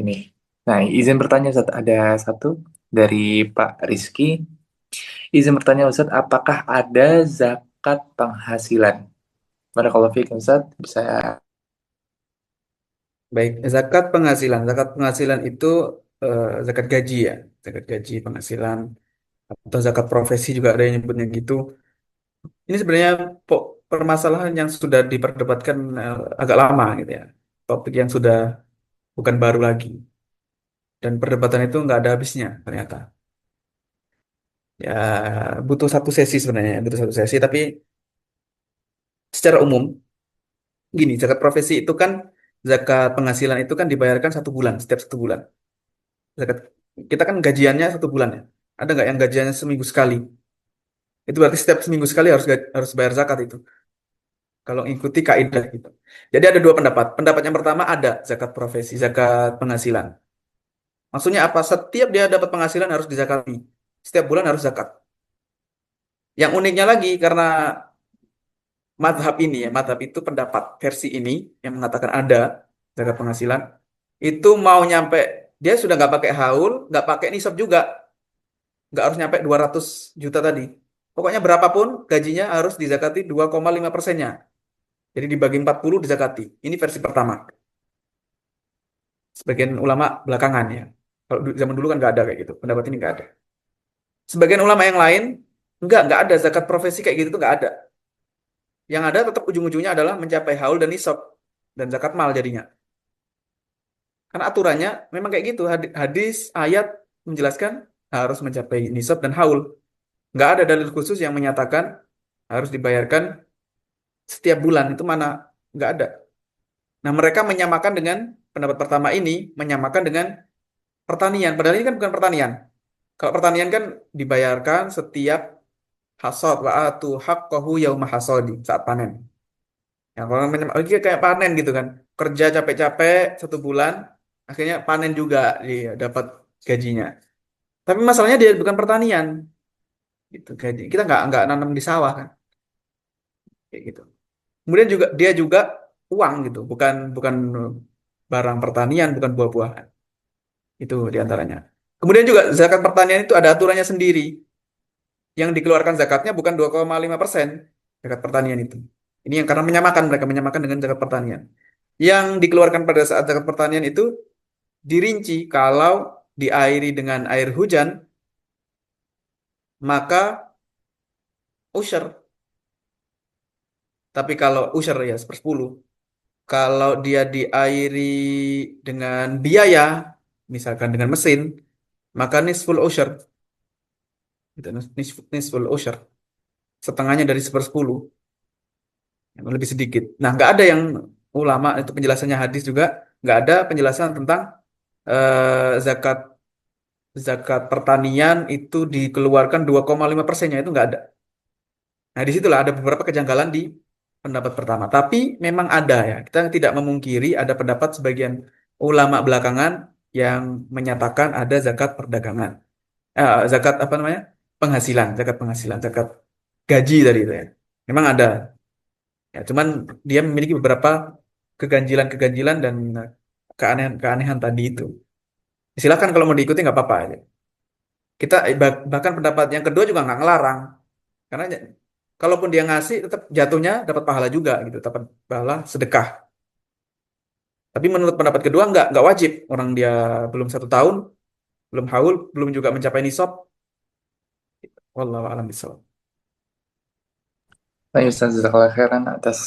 ini. Nah, izin bertanya Ustaz, ada satu dari Pak Rizky. Izin bertanya Ustaz, apakah ada zakat penghasilan? Barakallahu fiikum Ustaz, bisa. Baik, zakat penghasilan. Zakat penghasilan itu zakat gaji ya. Zakat gaji penghasilan atau zakat profesi juga ada yang nyebutnya gitu. Ini sebenarnya permasalahan yang sudah diperdebatkan agak lama gitu ya. Topik yang sudah bukan baru lagi. Dan perdebatan itu nggak ada habisnya ternyata. Ya butuh satu sesi sebenarnya, butuh satu sesi. Tapi secara umum, gini, zakat profesi itu kan zakat penghasilan itu kan dibayarkan 1 bulan, setiap 1 bulan. Zakat kita kan gajiannya 1 bulan ya. Ada nggak yang gajiannya seminggu sekali? Itu berarti setiap seminggu sekali harus bayar zakat itu. Kalau ikuti kaidah gitu. Jadi ada dua pendapat. Pendapat yang pertama ada zakat profesi, zakat penghasilan. Maksudnya apa? Setiap dia dapat penghasilan harus dizakati. Setiap bulan harus zakat. Yang uniknya lagi karena madhab ini ya, madhab itu pendapat versi ini yang mengatakan ada zakat penghasilan itu mau nyampe dia sudah nggak pakai haul, nggak pakai nisab juga, nggak harus nyampe 200 juta tadi. Pokoknya berapapun gajinya harus dizakati 2,5%-nya. Jadi dibagi 40 dizakati. Ini versi pertama. Sebagian ulama belakangan ya. Kalau zaman dulu kan nggak ada kayak gitu. Pendapat ini nggak ada. Sebagian ulama yang lain nggak ada zakat profesi kayak gitu tuh nggak ada. Yang ada tetap ujung-ujungnya adalah mencapai haul dan nisab dan zakat mal jadinya. Karena aturannya memang kayak gitu. Hadis, ayat menjelaskan harus mencapai nisab dan haul. Nggak ada dalil khusus yang menyatakan harus dibayarkan setiap bulan. Itu mana? Nggak ada. Nah, mereka menyamakan dengan pendapat pertama ini, menyamakan dengan pertanian. Padahal ini kan bukan pertanian. Kalau pertanian kan dibayarkan setiap hasad wa atu haqqahu yauma hasadi, saat panen. Ya, kalau kayak panen gitu kan. Kerja capek-capek 1 bulan, akhirnya panen juga dia dapat gajinya. Tapi masalahnya dia bukan pertanian gitu. Gaji kita nggak nanam di sawah kan, kayak gitu. Kemudian juga dia juga uang gitu, bukan bukan barang pertanian, bukan buah-buahan. Itu diantaranya. Kemudian juga zakat pertanian itu ada aturannya sendiri. Yang dikeluarkan zakatnya bukan 2,5% zakat pertanian itu. Ini yang karena menyamakan mereka menyamakan dengan zakat pertanian. Yang dikeluarkan pada saat zakat pertanian itu dirinci kalau diairi dengan air hujan maka usher. Tapi kalau usher ya 1/10. Kalau dia diairi dengan biaya, misalkan dengan mesin, maka nisful usher. Gitu, nisful usher. Setengahnya dari 1/10. Yang lebih sedikit. Nah, nggak ada yang ulama itu penjelasannya hadis juga nggak ada penjelasan tentang zakat zakat pertanian itu dikeluarkan 2,5%-nya itu nggak ada. Nah, disitulah ada beberapa kejanggalan di pendapat pertama. Tapi memang ada ya. Kita tidak memungkiri ada pendapat sebagian ulama belakangan yang menyatakan ada zakat perdagangan. Zakat apa namanya? Penghasilan, zakat gaji tadi itu ya. Memang ada. Ya, cuman dia memiliki beberapa keganjilan-keganjilan dan keanehan-keanehan tadi itu. Silakan kalau mau diikuti nggak apa-apa aja. Kita bahkan pendapat yang kedua juga nggak ngelarang. Karena kalaupun dia ngasih tetap jatuhnya dapat pahala juga gitu, dapat pahala sedekah. Tapi menurut pendapat kedua nggak wajib. Orang dia belum 1 tahun, belum haul, belum juga mencapai nisab. Wallahu a'lam bishawab. Nah, Ustaz, jazakallahu khairan atas